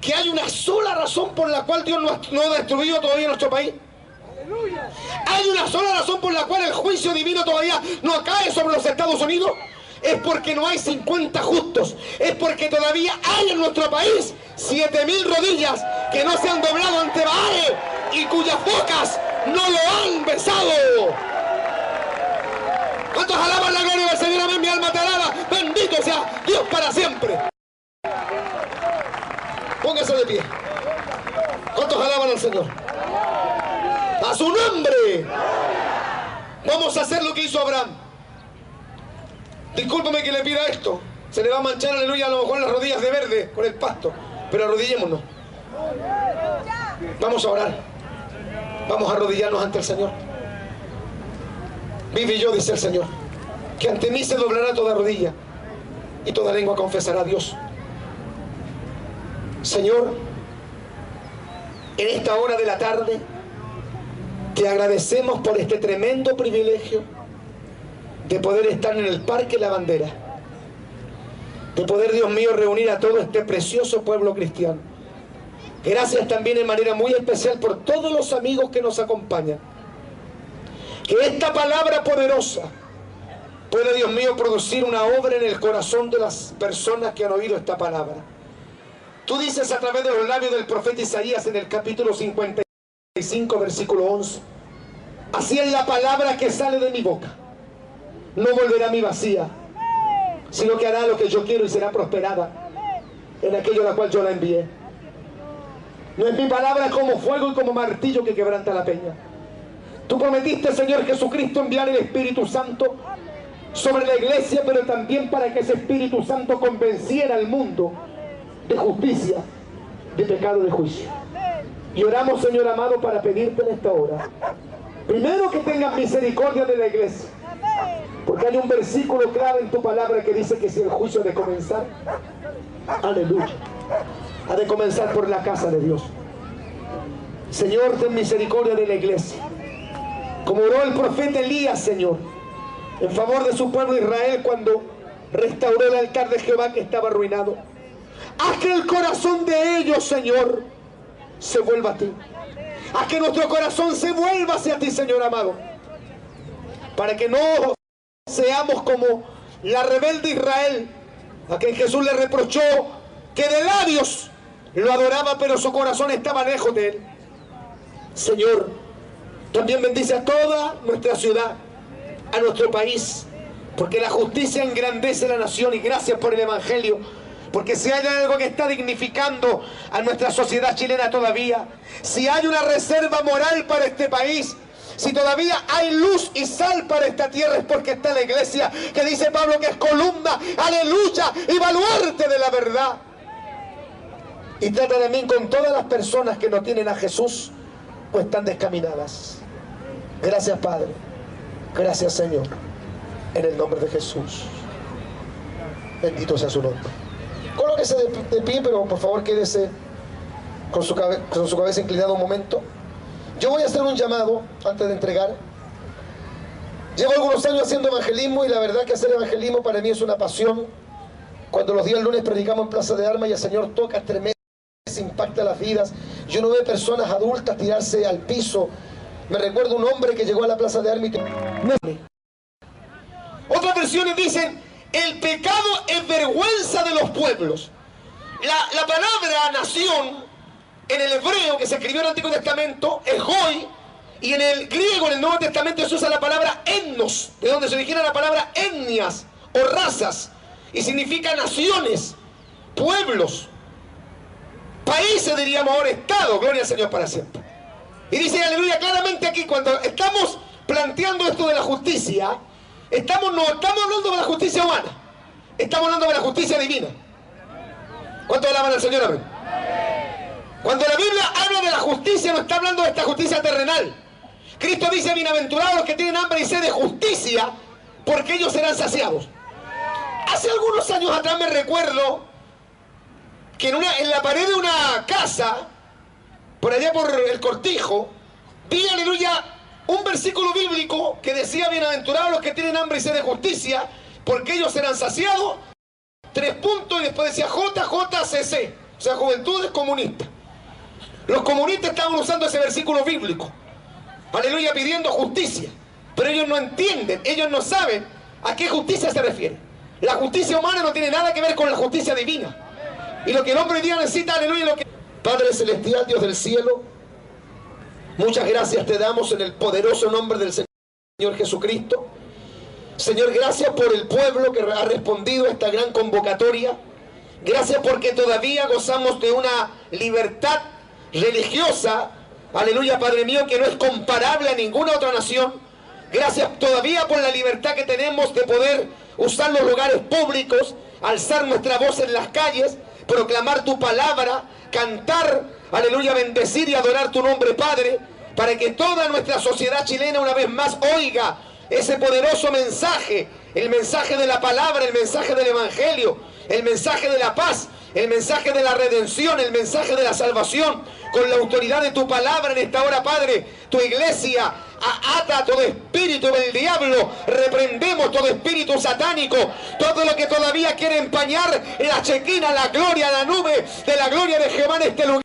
que hay una sola razón por la cual Dios no ha destruido todavía nuestro país. Hay una sola razón por la cual el juicio divino todavía no cae sobre los Estados Unidos. Es porque no hay 50 justos. Es porque todavía hay en nuestro país 7.000 rodillas que no se han doblado ante Baal y cuyas bocas no lo han besado. ¿Cuántos alaban la gloria del Señor? Amén, mi alma te alaba. Bendito sea Dios para siempre. Póngase de pie. ¿Cuántos alaban al Señor? ¡A su nombre! Vamos a hacer lo que hizo Abraham. Discúlpeme que le pida esto. Se le va a manchar, aleluya, a lo mejor las rodillas de verde con el pasto. Pero arrodillémonos. Vamos a orar. Vamos a arrodillarnos ante el Señor. Vive yo, dice el Señor, que ante mí se doblará toda rodilla y toda lengua confesará a Dios. Señor, en esta hora de la tarde te agradecemos por este tremendo privilegio de poder estar en el Parque La Bandera, de poder, Dios mío, reunir a todo este precioso pueblo cristiano. Gracias también en manera muy especial por todos los amigos que nos acompañan. Que esta palabra poderosa pueda, Dios mío, producir una obra en el corazón de las personas que han oído esta palabra. Tú dices a través de los labios del profeta Isaías en el capítulo 55, versículo 11: así es la palabra que sale de mi boca. No volverá a mí vacía, sino que hará lo que yo quiero y será prosperada en aquello a la cual yo la envié. No es mi palabra como fuego y como martillo que quebranta la peña. Tú prometiste, Señor Jesucristo, enviar el Espíritu Santo sobre la iglesia, pero también para que ese Espíritu Santo convenciera al mundo de justicia, de pecado y de juicio. Y oramos, Señor amado, para pedirte en esta hora, primero, que tengas misericordia de la iglesia, porque hay un versículo clave en tu palabra que dice que si el juicio ha de comenzar, aleluya, ha de comenzar por la casa de Dios. Señor, ten misericordia de la iglesia, como oró el profeta Elías, Señor, en favor de su pueblo Israel cuando restauró el altar de Jehová que estaba arruinado. Haz que el corazón de ellos, Señor, se vuelva a ti. Haz que nuestro corazón se vuelva hacia ti, Señor amado, para que no seamos como la rebelde Israel, a quien Jesús le reprochó que de labios lo adoraba, pero su corazón estaba lejos de él. Señor, también bendice a toda nuestra ciudad, a nuestro país, porque la justicia engrandece la nación. Y gracias por el Evangelio, porque si hay algo que está dignificando a nuestra sociedad chilena todavía, si hay una reserva moral para este país, si todavía hay luz y sal para esta tierra, es porque está la iglesia, que dice Pablo que es columna, aleluya, y baluarte de la verdad. Y trata también con todas las personas que no tienen a Jesús o están descaminadas. Gracias, Padre. Gracias, Señor. En el nombre de Jesús. Bendito sea su nombre. Colóquese de pie, pero por favor quédese con su cabeza inclinada un momento. Yo voy a hacer un llamado antes de entregar. Llevo algunos años haciendo evangelismo y la verdad que hacer evangelismo para mí es una pasión. Cuando los días lunes predicamos en Plaza de Armas y el Señor toca tremendo, impacta las vidas. Yo no veo personas adultas tirarse al piso. Me recuerdo un hombre que llegó a la Plaza de Armas y... Otras versiones dicen: el pecado es vergüenza de los pueblos. La palabra nación en el hebreo que se escribió en el Antiguo Testamento es goy, y en el griego, en el Nuevo Testamento, se usa la palabra etnos, de donde se origina la palabra etnias o razas, y significa naciones, pueblos, países, diríamos ahora, estado. Gloria al Señor para siempre. Y dice, aleluya, claramente aquí, cuando estamos planteando esto de la justicia, no estamos hablando de la justicia humana, estamos hablando de la justicia divina. ¿Cuántos alaban al Señor? Amén. Cuando la Biblia habla de la justicia, no está hablando de esta justicia terrenal. Cristo dice, bienaventurados los que tienen hambre y sed de justicia, porque ellos serán saciados. Hace algunos años atrás me recuerdo que en la pared de una casa, por allá por el Cortijo, vi, aleluya, un versículo bíblico que decía, bienaventurados los que tienen hambre y sed de justicia, porque ellos serán saciados. 3 puntos y después decía JJCC, o sea, Juventudes Comunistas. Los comunistas estaban usando ese versículo bíblico, aleluya, pidiendo justicia, pero ellos no entienden, ellos no saben a qué justicia se refiere. La justicia humana no tiene nada que ver con la justicia divina. Y lo que el hombre hoy día necesita, aleluya, lo que... Padre Celestial, Dios del cielo, muchas gracias te damos en el poderoso nombre del Señor Jesucristo. Señor, gracias por el pueblo que ha respondido a esta gran convocatoria. Gracias porque todavía gozamos de una libertad religiosa, aleluya, Padre mío, que no es comparable a ninguna otra nación. Gracias todavía por la libertad que tenemos de poder usar los lugares públicos, alzar nuestra voz en las calles, proclamar tu palabra, cantar, aleluya, bendecir y adorar tu nombre, Padre, para que toda nuestra sociedad chilena una vez más oiga ese poderoso mensaje, el mensaje de la palabra, el mensaje del evangelio, el mensaje de la paz, el mensaje de la redención, el mensaje de la salvación, con la autoridad de tu palabra en esta hora, Padre. Tu iglesia ata todo espíritu del diablo, reprendemos todo espíritu satánico, todo lo que todavía quiere empañar la chequina, la gloria, la nube de la gloria de Jehová en este lugar.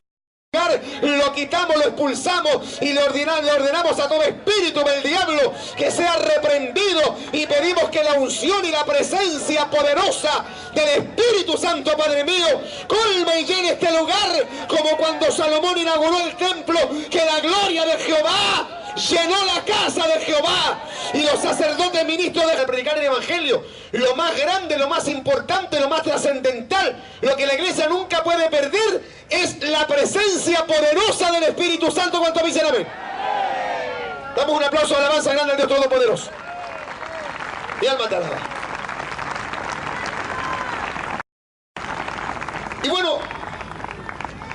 Lo quitamos, lo expulsamos y le ordenamos a todo espíritu del diablo que sea reprendido, y pedimos que la unción y la presencia poderosa del Espíritu Santo, Padre mío, colme y llene este lugar como cuando Salomón inauguró el templo, que la gloria de Jehová llenó la casa de Jehová, y los sacerdotes ministros de predicar el evangelio. Lo más grande, lo más importante, lo más trascendental, lo que la iglesia nunca puede perder es la presencia poderosa del Espíritu Santo. ¿Cuántos dicen amén? Damos un aplauso de alabanza grande al Dios Todopoderoso. Mi alma te alaba. Y bueno,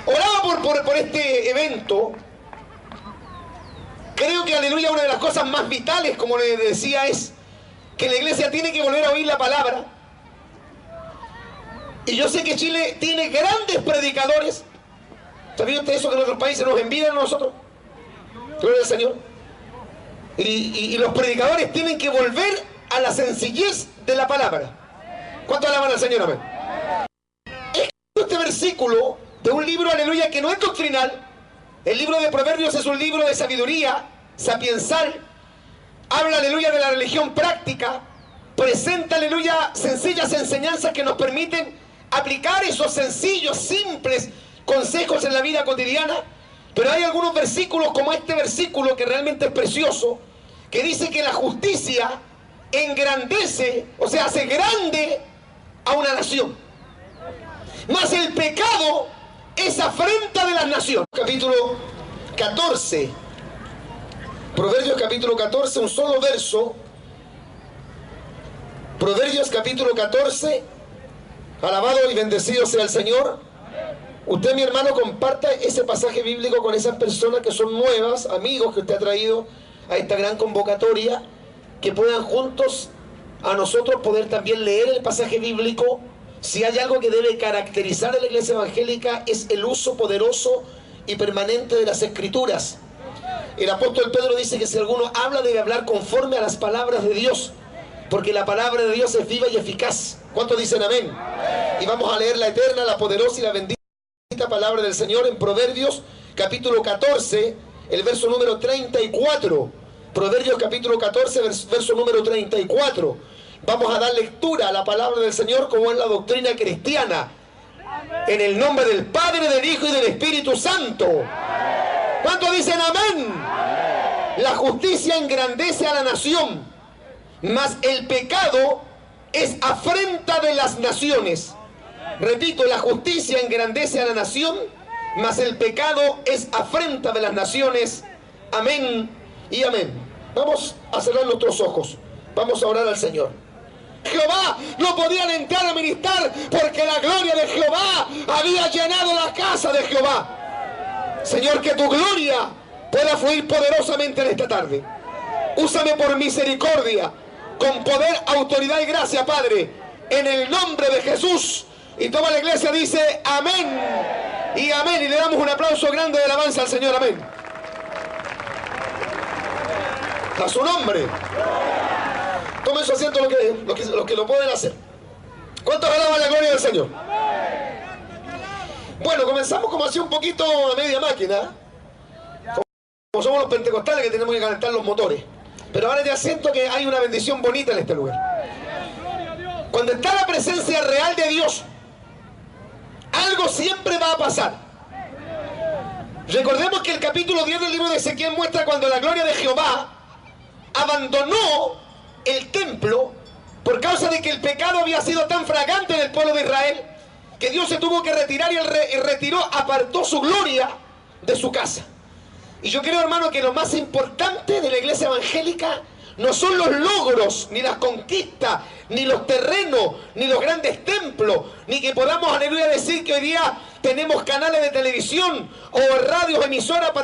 oraba por este evento. Creo que, aleluya, una de las cosas más vitales, como le decía, es que la iglesia tiene que volver a oír la palabra. Y yo sé que Chile tiene grandes predicadores. ¿Sabía usted eso, que en otros países nos envidian a nosotros? Gloria al Señor. Y los predicadores tienen que volver a la sencillez de la palabra. ¿Cuánto alaban al Señor? Amén. Este versículo de un libro, aleluya, que no es doctrinal. El libro de Proverbios es un libro de sabiduría sapiensal. Habla, aleluya, de la religión práctica. Presenta, aleluya, sencillas enseñanzas que nos permiten aplicar esos sencillos, simples consejos en la vida cotidiana. Pero hay algunos versículos, como este versículo, que realmente es precioso, que dice que la justicia engrandece, o sea, hace grande a una nación. Mas el pecado es afrenta de las naciones. Capítulo 14. Proverbios capítulo 14, un solo verso. Proverbios capítulo 14. Alabado y bendecido sea el Señor. Usted, mi hermano, comparta ese pasaje bíblico con esas personas que son nuevas, amigos que usted ha traído a esta gran convocatoria, que puedan juntos a nosotros poder también leer el pasaje bíblico. Si hay algo que debe caracterizar a la iglesia evangélica, es el uso poderoso y permanente de las Escrituras. El apóstol Pedro dice que si alguno habla, debe hablar conforme a las palabras de Dios, porque la palabra de Dios es viva y eficaz. ¿Cuántos dicen amén? Y vamos a leer la eterna, la poderosa y la bendita palabra del Señor en Proverbios capítulo 14, el verso número 34. Proverbios capítulo 14, verso número 34. Vamos a dar lectura a la palabra del Señor como es la doctrina cristiana. En el nombre del Padre, del Hijo y del Espíritu Santo. ¿Cuántos dicen amén? La justicia engrandece a la nación, mas el pecado es afrenta de las naciones. Repito, la justicia engrandece a la nación, mas el pecado es afrenta de las naciones. Amén y amén. Vamos a cerrar nuestros ojos. Vamos a orar al Señor. Jehová no podían entrar a ministrar porque la gloria de Jehová había llenado la casa de Jehová. Señor, que tu gloria pueda fluir poderosamente en esta tarde. Úsame por misericordia, con poder, autoridad y gracia, Padre, en el nombre de Jesús. Y toda la iglesia dice amén y amén. Y le damos un aplauso grande de alabanza al Señor. Amén. A su nombre. Tomen su asiento los que lo pueden hacer. ¿Cuántos alaban la gloria del Señor? Bueno, comenzamos como así un poquito a media máquina. Como somos los pentecostales que tenemos que calentar los motores. Pero ahora ya siento que hay una bendición bonita en este lugar. Cuando está la presencia real de Dios, algo siempre va a pasar. Recordemos que el capítulo 10 del libro de Ezequiel muestra cuando la gloria de Jehová abandonó el templo por causa de que el pecado había sido tan fragante en el pueblo de Israel que Dios se tuvo que retirar y él retiró, apartó su gloria de su casa. Y yo creo, hermano, que lo más importante de la iglesia evangélica no son los logros, ni las conquistas, ni los terrenos, ni los grandes templos, ni que podamos, aleluya, decir que hoy día tenemos canales de televisión o radios, emisoras para